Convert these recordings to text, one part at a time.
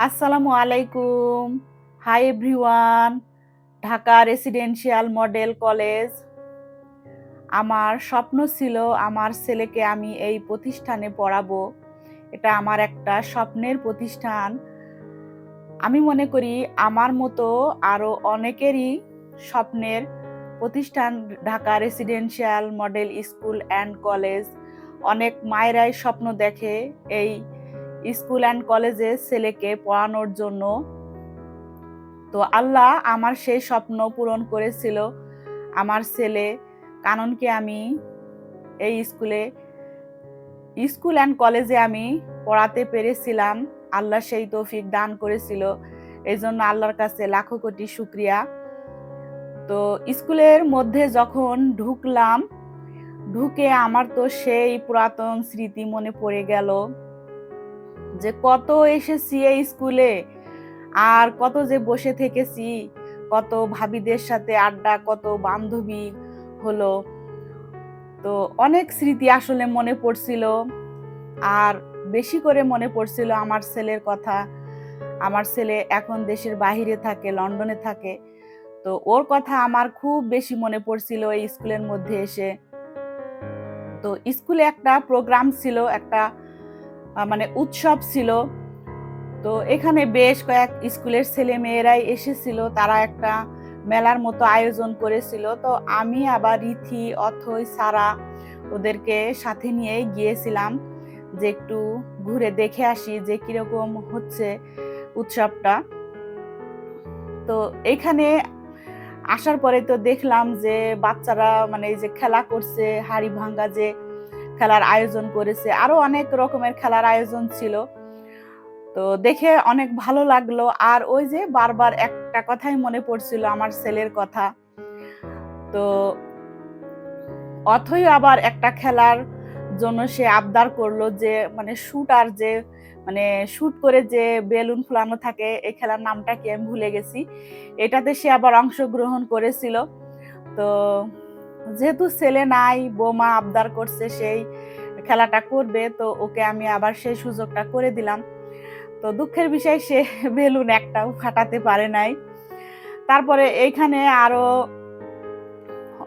আসসালামু আলাইকুম। Hi everyone. Dhaka residential model college. আমার স্বপ্ন ছিল আমার ছেলেকে আমি এই প্রতিষ্ঠানে পড়াবো। এটা আমার একটা স্বপ্নের প্রতিষ্ঠান। আমি মনে করি আমার মতো আরো অনেকেরই স্বপ্নের প্রতিষ্ঠান Dhaka residential model school and college. অনেক মায়েরাই স্বপ্ন দেখে এই স্কুল অ্যান্ড কলেজে ছেলেকে পড়ানোর জন্য। তো আল্লাহ আমার সেই স্বপ্ন পূরণ করেছিল। আমার ছেলে কাননকে আমি এই স্কুল অ্যান্ড কলেজে আমি পড়াতে পেরেছিলাম। আল্লাহ সেই তৌফিক দান করেছিল। এই জন্য আল্লাহর কাছে লাখো কোটি শুকরিয়া। তো স্কুলের মধ্যে যখন ঢুকলাম, ঢুকে আমার তো সেই পুরাতন স্মৃতি মনে পড়ে গেল যে কত এসেছি এই স্কুলে, আর কত যে বসে থেকেছি, কত ভাবিদের সাথে আড্ডা, কত বান্ধবী হলো। তো অনেক স্মৃতি আসলে মনে পড়ছিল। আর বেশি করে মনে পড়ছিল আমার ছেলের কথা। আমার ছেলে এখন দেশের বাহিরে থাকে, লন্ডনে থাকে। তো ওর কথা আমার খুব বেশি মনে পড়ছিল এই স্কুলের মধ্যে এসে। তো স্কুলে একটা প্রোগ্রাম ছিল, একটা মানে উৎসব ছিল। তো এখানে বেশ কয়েক স্কুলের ছেলে মেয়েরাই এসেছিল, তারা একটা মেলার মতো আয়োজন করেছিল। তো আমি আবার রীতি, অথই, সারা ওদেরকে সাথে নিয়ে গিয়েছিলাম যে একটু ঘুরে দেখে আসি যে কিরকম হচ্ছে উৎসবটা। তো এখানে আসার পরে তো দেখলাম যে বাচ্চারা মানে এই যে খেলা করছে, হাড়ি ভাঙ্গা যে খেলার আয়োজন করেছে, আরো অনেক রকমের খেলার আয়োজন ছিল। তো দেখে অনেক ভালো লাগলো। আর ওই যে বারবার একটা কথাই মনে পড়ছিল আমার ছেলের কথা। তো অথই আবার একটা খেলার জন্য সে আবদার করলো যে মানে মানে শুট করে যে বেলুন ফুলানো থাকে, এই খেলার নামটা কি আমি ভুলে গেছি। এটাতে সে আবার অংশগ্রহণ করেছিল। তো যেহেতু ছেলে নাই, বৌমা আবদার করছে সেই খেলাটা করবে, তো ওকে আমি আবার সেই সুযোগটা করে দিলাম। তো দুঃখের বিষয় সে বেলুন একটাও ফাটাতে পারে নাই। তারপরে এইখানে আরো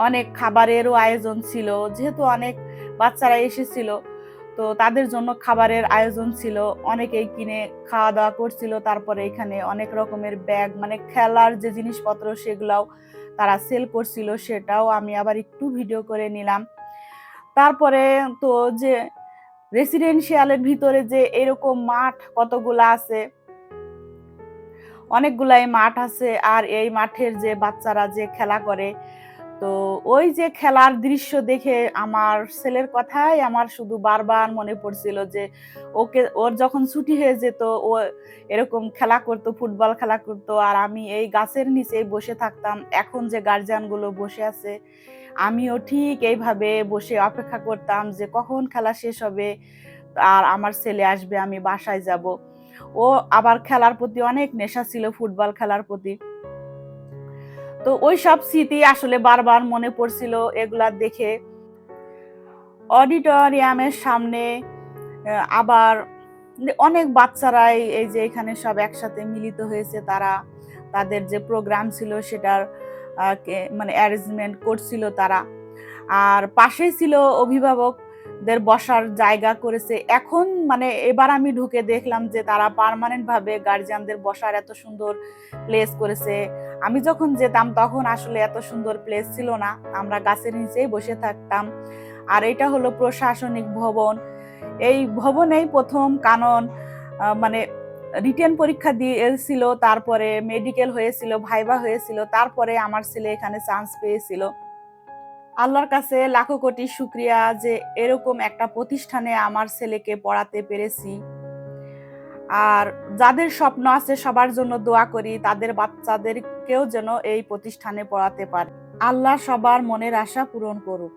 অনেক খাবারেরও আয়োজন ছিল। যেহেতু অনেক বাচ্চারা এসেছিল, তো তাদের জন্য খাবারের আয়োজন ছিল। অনেকেই কিনে খাওয়া-দাওয়া করছিল। তারপরে এখানে অনেক রকমের ব্যাগ, মানে খেলার যে জিনিসপত্র সেগুলাও তারা সেল করছিল, সেটাও আমি আবার একটু ভিডিও করে নিলাম। তারপরে তো যে রেসিডেন্সিয়ালের ভিতরে যে এরকম মাঠ কতগুলা আছে, অনেকগুলাই মাঠ আছে। আর এই মাঠের যে বাচ্চারা যে খেলা করে, তো ওই যে খেলার দৃশ্য দেখে আমার ছেলের কথাই আমার শুধু বারবার মনে পড়ছিল যে ওর যখন ছুটি হয়ে যেত, ও এরকম খেলা করতো, ফুটবল খেলা করতো, আর আমি এই গাছের নিচেই বসে থাকতাম। এখন যে গার্জিয়ান গুলো বসে আছে, আমিও ঠিক এইভাবে বসে অপেক্ষা করতাম যে কখন খেলা শেষ হবে আর আমার ছেলে আসবে, আমি বাসায় যাব। ও আবার খেলার প্রতি অনেক নেশা ছিল, ফুটবল খেলার প্রতি। তো ওই সব স্মৃতি আসলে বারবার মনে পড়ছিল এগুলা দেখে। অডিটোরিয়ামের সামনে আবার অনেক বাচ্চারাই এই যে এখানে সব একসাথে মিলিত হয়েছে, তারা তাদের যে প্রোগ্রাম ছিল সেটার মানে অ্যারেঞ্জমেন্ট করছিল তারা। আর পাশেই ছিল অভিভাবকদের বসার জায়গা করেছে। এখন মানে এবার আমি ঢুকে দেখলাম যে তারা পার্মানেন্ট ভাবে গার্জিয়ানদের বসার এত সুন্দর প্লেস করেছে। আমি যখন যেতাম তখন আসলে এত সুন্দর প্লেস ছিল না, আমরা গাছের নিচেই বসে থাকতাম। আর এটা হলো প্রশাসনিক ভবন। এই ভবনেই প্রথম কানন মানে রিটেন পরীক্ষা দিয়েছিল, তারপরে মেডিকেল হয়েছিল, ভাইবা হয়েছিল, তারপরে আমার ছেলে এখানে চান্স পেয়েছিল। আল্লাহর কাছে লাখো কোটি শুকরিয়া যে এরকম একটা প্রতিষ্ঠানে আমার ছেলেকে পড়াতে পেরেছি। আর যাদের স্বপ্ন আছে সবার জন্য দোয়া করি, তাদের বাচ্চাদেরকেও যেন এই প্রতিষ্ঠানে পড়াতে পারে। আল্লাহ সবার মনের আশা পূরণ করুক।